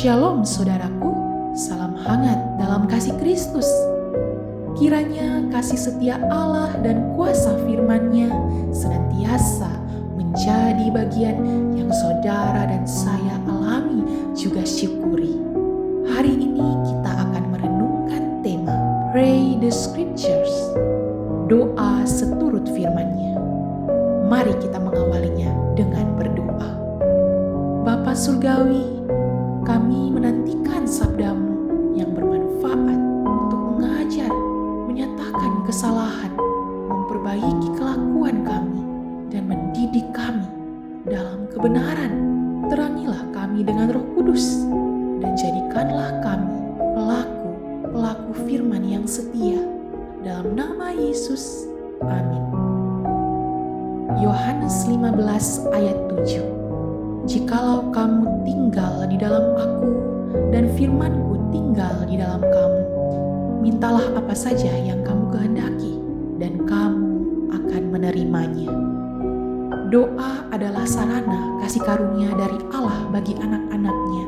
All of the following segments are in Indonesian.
Shalom saudaraku, salam hangat dalam kasih Kristus. Kiranya kasih setia Allah dan kuasa firman-Nya senantiasa menjadi bagian yang saudara dan saya alami juga syukuri. Hari ini kita akan merenungkan tema Pray the Scriptures, doa seturut firman-Nya. Mari kita mengawalinya dengan berdoa. Bapa Surgawi, kami menantikan sabda-Mu yang bermanfaat untuk mengajar, menyatakan kesalahan, memperbaiki kelakuan kami, dan mendidik kami dalam kebenaran. Terangilah kami dengan Roh Kudus, dan jadikanlah kami pelaku firman yang setia. Dalam nama Yesus, amin. Yohanes 15 ayat 7. Jikalau kamu tinggal di dalam aku dan firman-Ku tinggal di dalam kamu, mintalah apa saja yang kamu kehendaki dan kamu akan menerimanya. Doa adalah sarana kasih karunia dari Allah bagi anak-anak-Nya,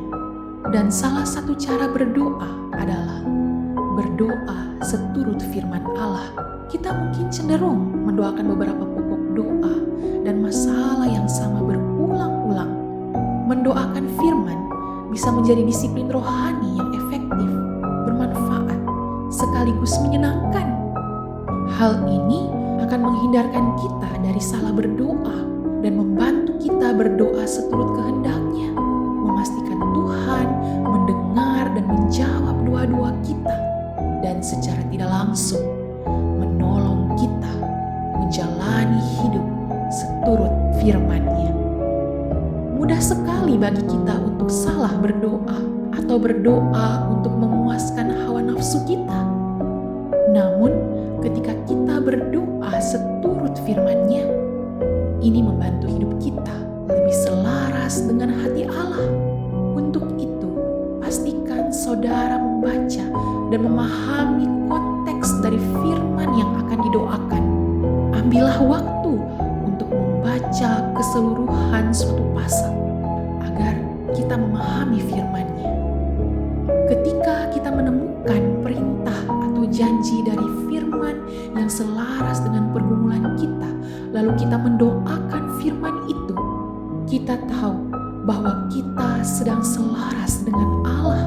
dan salah satu cara berdoa adalah berdoa seturut firman Allah. Kita mungkin cenderung mendoakan beberapa pokok doa dan masalah yang sama berulang-ulang. Mendoakan firman bisa menjadi disiplin rohani yang efektif, bermanfaat, sekaligus menyenangkan. Hal ini akan menghindarkan kita dari salah berdoa dan membantu kita berdoa seturut kehendak-Nya, memastikan Tuhan mendengar dan menjawab doa-doa kita, dan secara tidak langsung menolong kita menjalani hidup seturut firman-Nya. Mudah sekali bagi kita untuk salah berdoa atau berdoa untuk memuaskan hawa nafsu kita. Namun, ketika kita berdoa seturut firman-Nya, ini membantu hidup kita lebih selaras dengan hati Allah. Untuk itu, pastikan saudara membaca dan memahami konteks dari firman yang akan didoakan. Ambillah waktu untuk membaca keseluruhan suatu pasal agar kita memahami firman-Nya. Ketika kita menemukan perintah atau janji dari firman yang selaras dengan pergumulan kita, lalu kita mendoakan firman itu, kita tahu bahwa kita sedang selaras dengan Allah.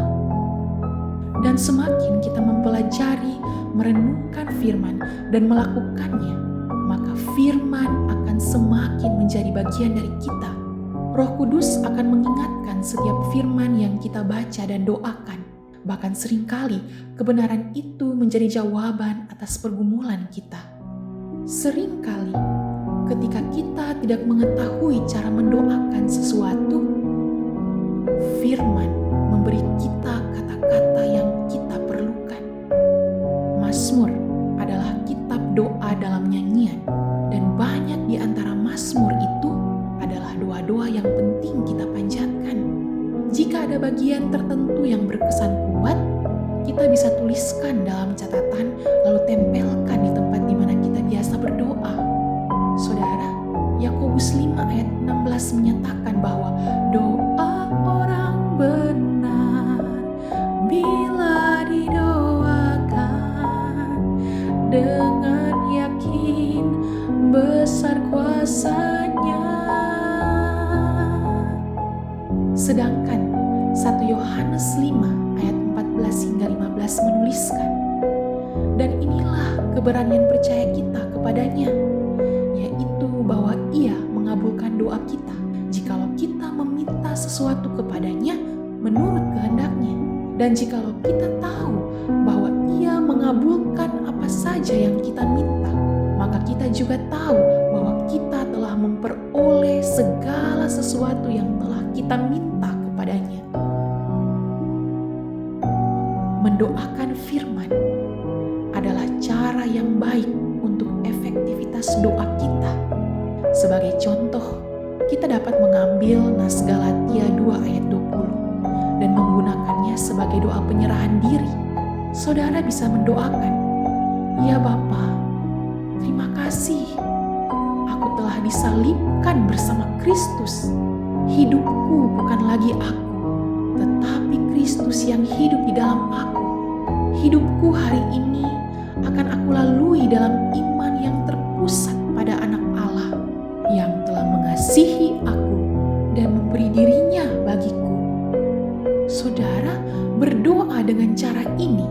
Dan semakin kita mempelajari, merenungkan firman dan melakukannya, maka firman akan semakin menjadi bagian dari kita. Roh Kudus akan mengingatkan setiap firman yang kita baca dan doakan. Bahkan seringkali kebenaran itu menjadi jawaban atas pergumulan kita. Seringkali ketika kita tidak mengetahui cara mendoakan sesuatu, firman memberi kita kata-kata yang kita perlukan. Mazmur adalah kitab doa dalam nyanyian, dan banyak di antara mazmur itu adalah doa-doa yang penting kita panjatkan. Jika ada bagian tertentu yang berkesan kuat, kita bisa tuliskan dalam catatan lalu tempelkan di tempat di mana kita biasa berdoa. Saudara, Yakobus 5 ayat 16 menyatakan bahwa doa orang benar bila didoakan dengan yakin besar kuasa-Nya. Sedangkan 1 Yohanes 5 ayat 14 hingga 15 menuliskan, dan inilah keberanian percaya kita kepadanya, yaitu bahwa Ia mengabulkan doa kita jikalau kita meminta sesuatu kepadanya menurut kehendak-Nya. Dan jikalau kita tahu bahwa Ia mengabulkan apa saja yang kita minta, maka kita juga tahu bahwa kita telah memperoleh segala sesuatu yang telah kita minta kepadanya. Mendoakan firman adalah cara yang baik untuk efektivitas doa kita. Sebagai contoh, kita dapat mengambil Nas Galatia 2 ayat 20 dan menggunakannya sebagai doa penyerahan diri. Saudara bisa mendoakan, "Ya Bapa, terima kasih. Aku telah disalibkan bersama Kristus. Hidupku bukan lagi aku, tetapi Kristus yang hidup di dalam aku. Hidupku hari ini akan aku lalui dalam iman yang terpusat pada Anak Allah yang telah mengasihi aku dan memberi dirinya bagiku. Saudara, berdoa dengan cara ini,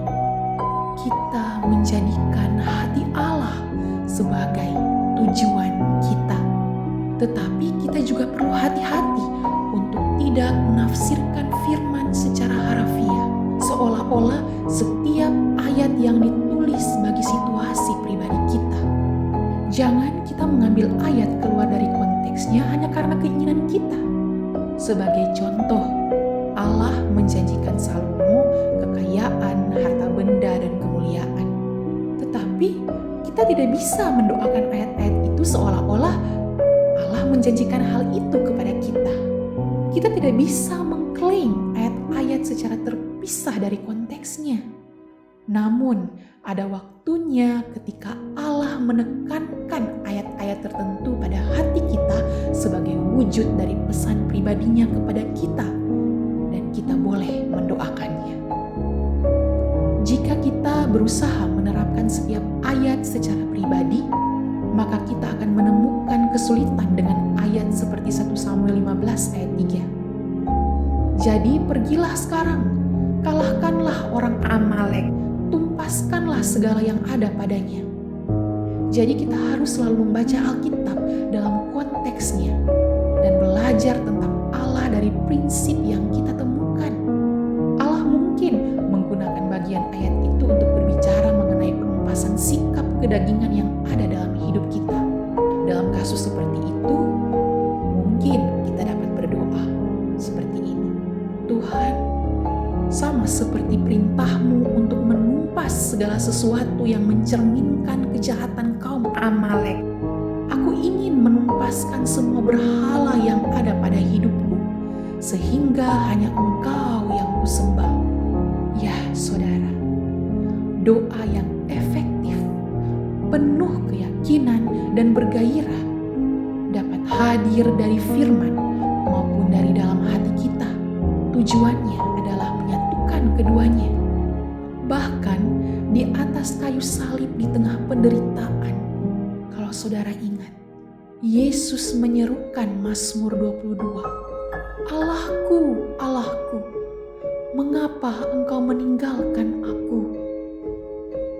kita menjadikan hati Allah sebagai tujuan kita. Tetapi kita juga perlu hati-hati untuk tidak menafsirkan firman secara harafiah, seolah-olah setiap ayat yang ditulis bagi situasi pribadi kita. Jangan kita mengambil ayat keluar dari konteksnya hanya karena keinginan kita. Sebagai contoh, Allah menjanjikan Salomo kekayaan, harta benda, dan kemuliaan. Tetapi kita tidak bisa mendoakan ayat-ayat itu seolah-olah Allah menjanjikan hal itu kepada kita. Kita tidak bisa mengklaim ayat-ayat secara terpisah dari konteksnya. Namun, ada waktunya ketika Allah menekankan ayat-ayat tertentu pada hati kita sebagai wujud dari pesan pribadinya kepada kita, dan kita boleh mendoakannya. Jika kita berusaha menerapkan setiap ayat secara pribadi, maka kita akan menemukan kesulitan dengan ayat seperti 1 Samuel 15 ayat 3. Jadi pergilah sekarang, kalahkanlah orang Amalek, tumpaskanlah segala yang ada padanya. Jadi kita harus selalu membaca Alkitab dalam konteksnya dan belajar tentang Allah dari prinsip yang kita temukan. Allah mungkin menggunakan bagian ayat itu untuk berbicara mengenai penumpasan sikap kedagingan yang ada dalam hidup kita. Dalam kasus seperti itu, mungkin kita dapat berdoa seperti ini. Tuhan, sama seperti perintah-Mu untuk menumpas segala sesuatu yang mencerminkan kejahatan kaum Amalek, aku ingin menumpaskan semua berhala yang ada pada hidupku, sehingga hanya Engkau yang kusembah. Ya saudara, doa yang efektif, penuh keyakinan dan bergairah dapat hadir dari firman maupun dari dalam hati kita. Tujuannya adalah menyatukan keduanya. Bahkan di atas kayu salib di tengah penderitaan, kalau saudara ingat, Yesus menyerukan Mazmur 22, "Allahku, Allahku, mengapa Engkau meninggalkan aku?"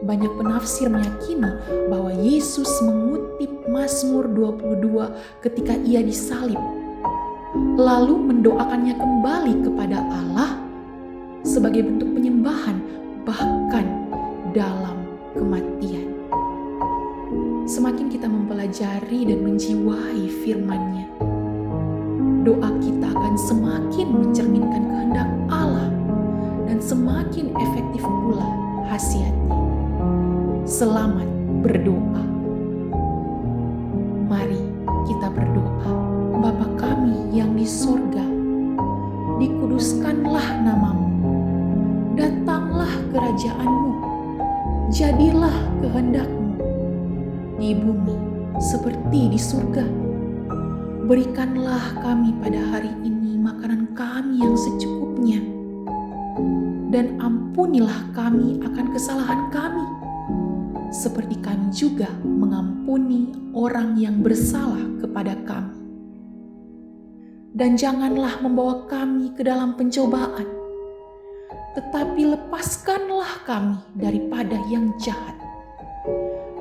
Banyak penafsir meyakini bahwa Yesus mengutip Mazmur 22 ketika ia disalib, lalu mendoakannya kembali kepada Allah sebagai bentuk penyembahan bahkan dalam kematian. Semakin kita mempelajari dan menjiwai firman-Nya, doa kita akan semakin mencerminkan kehendak Allah dan semakin efektif pula khasiatnya. Selamat berdoa. Mari kita berdoa. Bapa kami yang di sorga, dikuduskanlah nama-Mu. Datanglah kerajaan-Mu. Jadilah kehendak-Mu di bumi seperti di surga. Berikanlah kami pada hari ini makanan kami yang secukupnya. Dan ampunilah kami akan kesalahan kami, seperti kami juga mengampuni orang yang bersalah kepada kami. Dan janganlah membawa kami ke dalam pencobaan, tetapi lepaskanlah kami daripada yang jahat.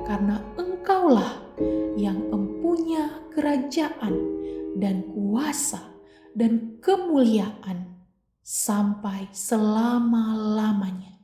Karena Engkaulah yang empunya kerajaan dan kuasa dan kemuliaan sampai selama-lamanya.